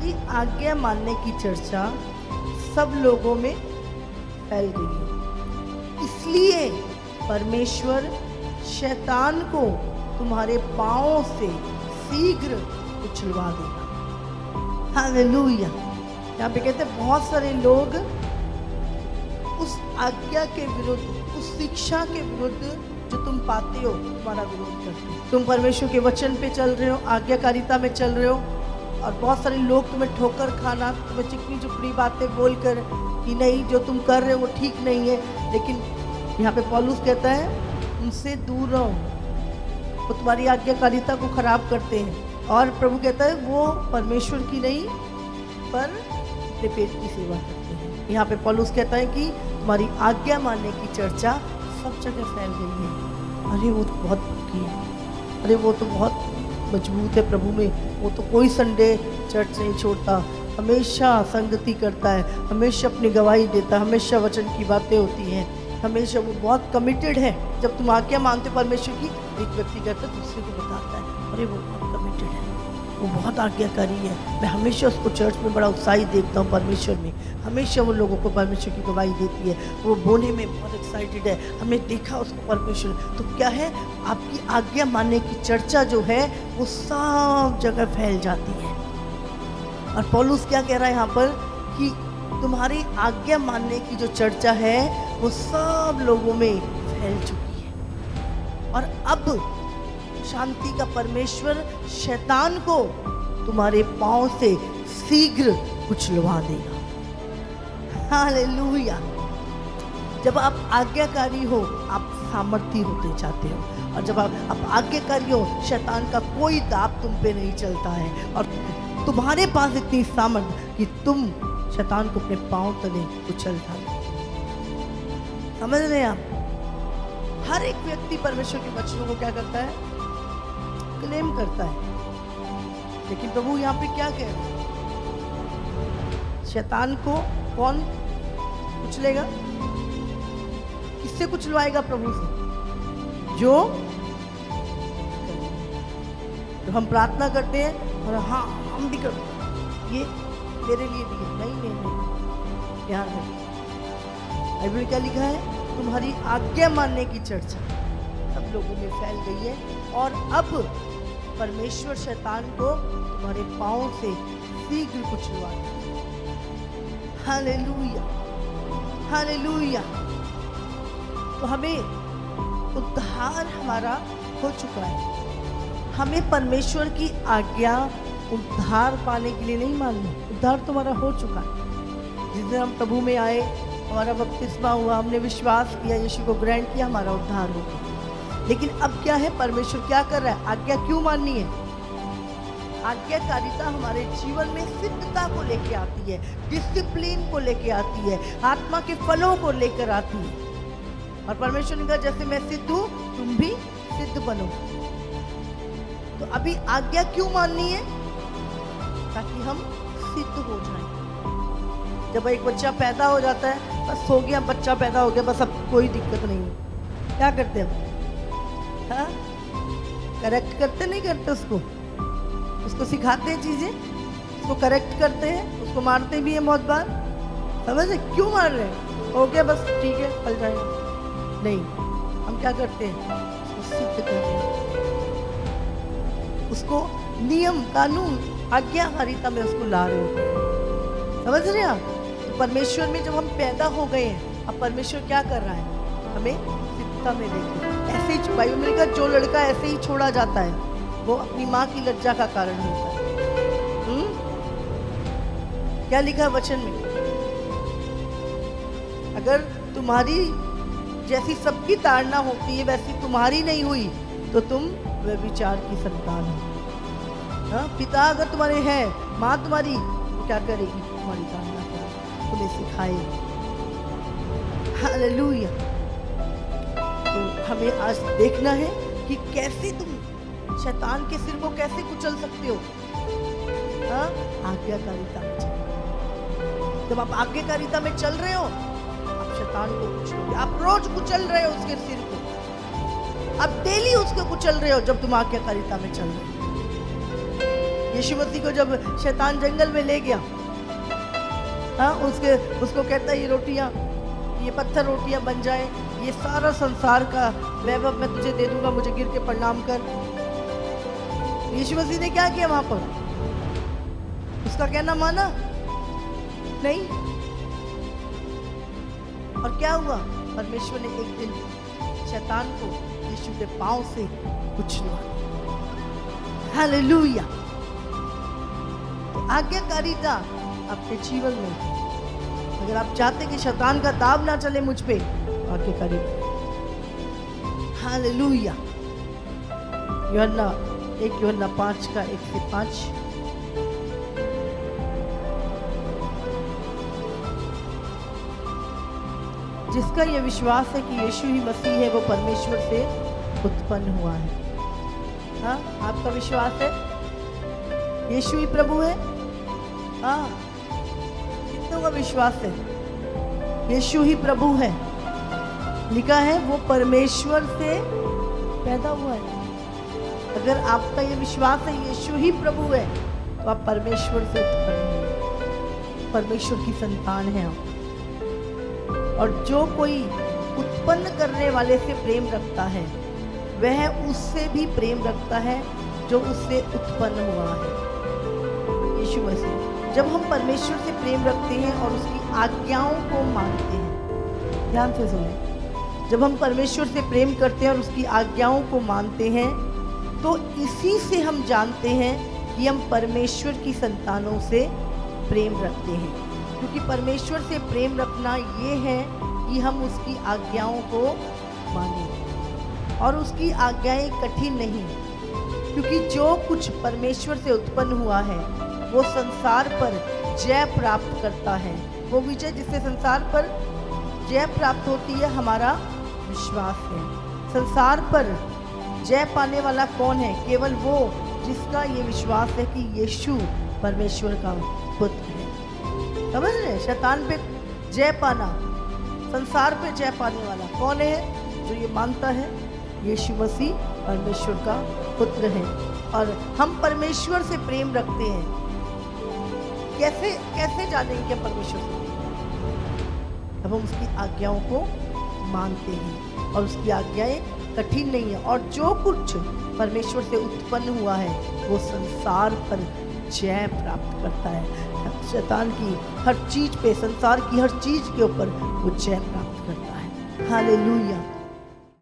आपकी आज्ञा मानने की चर्चा सब लोगों में फैल गई है, इसलिए परमेश्वर शैतान को तुम्हारे पांवों से शीघ्र उछलवा देगा। हालेलुया। यहाँ पे कहते हैं बहुत सारे लोग उस आज्ञा के विरुद्ध, उस शिक्षा के विरुद्ध जो तुम पाते हो, तुम्हारा विरोध करते हो। तुम परमेश्वर के वचन पे चल रहे हो, आज्ञाकारिता में चल रहे हो, और बहुत सारे लोग तुम्हें ठोकर खाना, तुम्हें चिकनी चुपड़ी बातें बोलकर कि नहीं जो तुम कर रहे हो वो ठीक नहीं है। लेकिन यहाँ पे पौलुस कहता है उनसे दूर रहो, वो तुम्हारी आज्ञाकारिता को खराब करते हैं। और प्रभु कहता है वो परमेश्वर की नहीं पर अपने पेट की सेवा करते हैं। यहाँ पे पौलुस कहता है कि तुम्हारी आज्ञा मानने की चर्चा सब जगह फैल गई है। अरे वो तो बहुत पक्की है, अरे वो तो बहुत मजबूत है प्रभु में, वो तो कोई संडे चर्च नहीं छोड़ता, हमेशा संगति करता है, हमेशा अपनी गवाही देता है, हमेशा वचन की बातें होती हैं, हमेशा वो बहुत कमिटेड है। जब तुम आज्ञा मानते परमेश्वर की, एक व्यक्ति कहता है दूसरे को बताता है अरे वो बहुत कमिटेड है, वो बहुत आज्ञाकारी है, मैं हमेशा उसको चर्च में बड़ा उत्साहित देखता हूँ परमेश्वर में, हमेशा वो लोगों को परमेश्वर की गवाही देती है, वो बोलने में बहुत एक्साइटेड है, हमने देखा उसको परमेश्वर। तो क्या है, आपकी आज्ञा मानने की चर्चा जो है वो सब जगह फैल जाती है। और पौलुस क्या कह रहा है यहाँ पर कि तुम्हारी आज्ञा मानने की जो चर्चा है वो सब लोगों में फैल चुकी है। और अब शांति का परमेश्वर शैतान को तुम्हारे पांव से शीघ्र कुचलवा देगा। हालेलुया। जब आप आज्ञाकारी हो आप सामर्थी होते जाते हो, और जब आप आज्ञाकारी हो शैतान का कोई दाब तुम पे नहीं चलता है, और तुम्हारे पास इतनी सामर्थ कि तुम शैतान को अपने पांव तले कुचल डालो। समझ रहे हैं आप? हर एक व्यक्ति परमेश्वर के वचनों को क्या करता है, क्लेम करता है। लेकिन प्रभु यहाँ पे क्या कह रहे हैं, शैतान को कौन कुचलेगा, किससे कुचलवाएगा? प्रभु से। जो हम प्रार्थना करते हैं और हाँ हम भी करते हैं, ये मेरे लिए भी है, नहीं ध्यान रखिए। बाइबल क्या लिखा है, तुम्हारी आज्ञा मानने की चर्चा सब लोगों में फैल गई है, और अब परमेश्वर शैतान को तुम्हारे पांव से शीघ्र कुचलवा देगा। Hallelujah, hallelujah. तो हमें उद्धार हमारा हो चुका है, हमें परमेश्वर की आज्ञा उद्धार पाने के लिए नहीं माननी, उद्धार तुम्हारा हो चुका है। जिस दिन हम प्रभु में आए, हमारा बपतिस्मा हुआ, हमने विश्वास किया, यीशु को ग्रहण किया, हमारा उद्धार हो गया। लेकिन अब क्या है, परमेश्वर क्या कर रहा है, आज्ञा क्यों माननी है? आज्ञाकारिता हमारे जीवन में सिद्धता को लेके आती है, डिसिप्लिन को लेके आती है, आत्मा के फलों को लेकर आती है। और परमेश्वर ने कहा जैसे मैं सिद्ध हूं तुम भी सिद्ध बनो। तो अभी आज्ञा क्यों माननी है? ताकि हम सिद्ध हो जाएं। जब एक बच्चा पैदा हो जाता है, बस हो गया, बच्चा पैदा हो गया, बस अब कोई दिक्कत नहीं है, क्या करते हैं? हाँ, करेक्ट करते नहीं करते उसको सिखाते हैं चीजें, उसको करेक्ट करते हैं, उसको मारते भी हैं बहुत बार। समझे क्यों मार रहे हैं? हो गया बस ठीक है, फल जाएगा। नहीं, हम क्या करते हैं, उसको सिद्ध कर रहे हैं, उसको नियम कानून आज्ञाकारिता में उसको ला रहे हो। समझ रहे हैं आप? तो परमेश्वर में जब हम पैदा हो गए हैं, अब परमेश्वर क्या कर रहा है, हमें सिद्धता में लेके। ऐसे ही बाइबल में लिखा, जो लड़का ऐसे ही छोड़ा जाता है वो अपनी माँ की लज्जा का कारण होता है। क्या लिखा है वचन में? अगर तुम्हारी जैसी सबकी ताड़ना होती है वैसी तुम्हारी नहीं हुई तो तुम व्यभिचार की संतान हो। हाँ, पिता अगर तुम्हारे हैं, माँ तुम्हारी तो क्या करेगी, तुम्हारी ताड़ना करेगी, तुम्हें सिखाएगी। हालेलुया। तो हमें आज देखना है कि कैसे तुम शैतान के सिर को कैसे कुचल सकते हो। हाँ, आज्ञाकारिता में चल। जब आप आज्ञाकारिता में चल रहे हो आप शैतान को कुचलोगे। आप रोज कुचल रहे हो उसके सिर को, आप डेली उसको कुचल रहे हो जब तुम आज्ञाकारिता में चल रहे हो। यीशु मसीह को जब शैतान जंगल में ले गया, हाँ, उसको कहता है ये रोटियां, ये पत्थर रोटियां बन जाए, ये सारा संसार का वैभव मैं तुझे दे दूंगा, मुझे गिर के प्रणाम कर। यीशु मसीह ने क्या किया वहां पर? उसका कहना माना नहीं। और क्या हुआ? परमेश्वर ने एक दिन शैतान को यीशु के पांव से कुचला। हालेलुया। तो आज्ञाकारिता आपके जीवन में, अगर आप चाहते कि शैतान का दाव ना चले मुझ पे, आज्ञाकारी। हालेलुया। यूहन्ना 5 का 1 से 5। जिसका यह विश्वास है कि यीशु ही मसीह है, वो परमेश्वर से उत्पन्न हुआ है। हाँ, आपका विश्वास है यीशु ही प्रभु है? हाँ, कितनों का विश्वास है यीशु ही प्रभु है? लिखा है वो परमेश्वर से पैदा हुआ है। अगर आपका ये विश्वास है यीशु ही प्रभु है, तो आप परमेश्वर से उत्पन्न हैं, परमेश्वर की संतान हैं आप। और जो कोई उत्पन्न करने वाले से प्रेम रखता है, वह उससे भी प्रेम रखता है जो उससे उत्पन्न हुआ है, यीशु मसीह। जब हम परमेश्वर से प्रेम रखते हैं और उसकी आज्ञाओं को मानते हैं, ध्यान से सुने, जब हम परमेश्वर से प्रेम करते हैं और उसकी आज्ञाओं को मानते हैं, तो इसी से हम जानते हैं कि हम परमेश्वर की संतानों से प्रेम रखते हैं। क्योंकि परमेश्वर से प्रेम रखना ये है कि हम उसकी आज्ञाओं को मानें, और उसकी आज्ञाएं कठिन नहीं, क्योंकि जो कुछ परमेश्वर से उत्पन्न हुआ है वो संसार पर जय प्राप्त करता है। वो विजय जिससे संसार पर जय प्राप्त होती है, हमारा विश्वास है। संसार पर जय पाने वाला कौन है? केवल वो जिसका ये विश्वास है कि यीशु परमेश्वर का पुत्र है। समझ रहे? शैतान पे जय पाना, संसार पे जय पाने वाला कौन है? जो ये मानता है यीशु मसीह परमेश्वर का पुत्र है। और हम परमेश्वर से प्रेम रखते हैं। कैसे जानेंगे कि परमेश्वर से? अब हम उसकी आज्ञाओं को मानते हैं, और उसकी आज्ञाएं कठिन नहीं है। और जो कुछ परमेश्वर से उत्पन्न हुआ है वो संसार पर जय प्राप्त करता है। शैतान की हर चीज पे, संसार की हर चीज के ऊपर वो जय प्राप्त करता है। हालेलुया।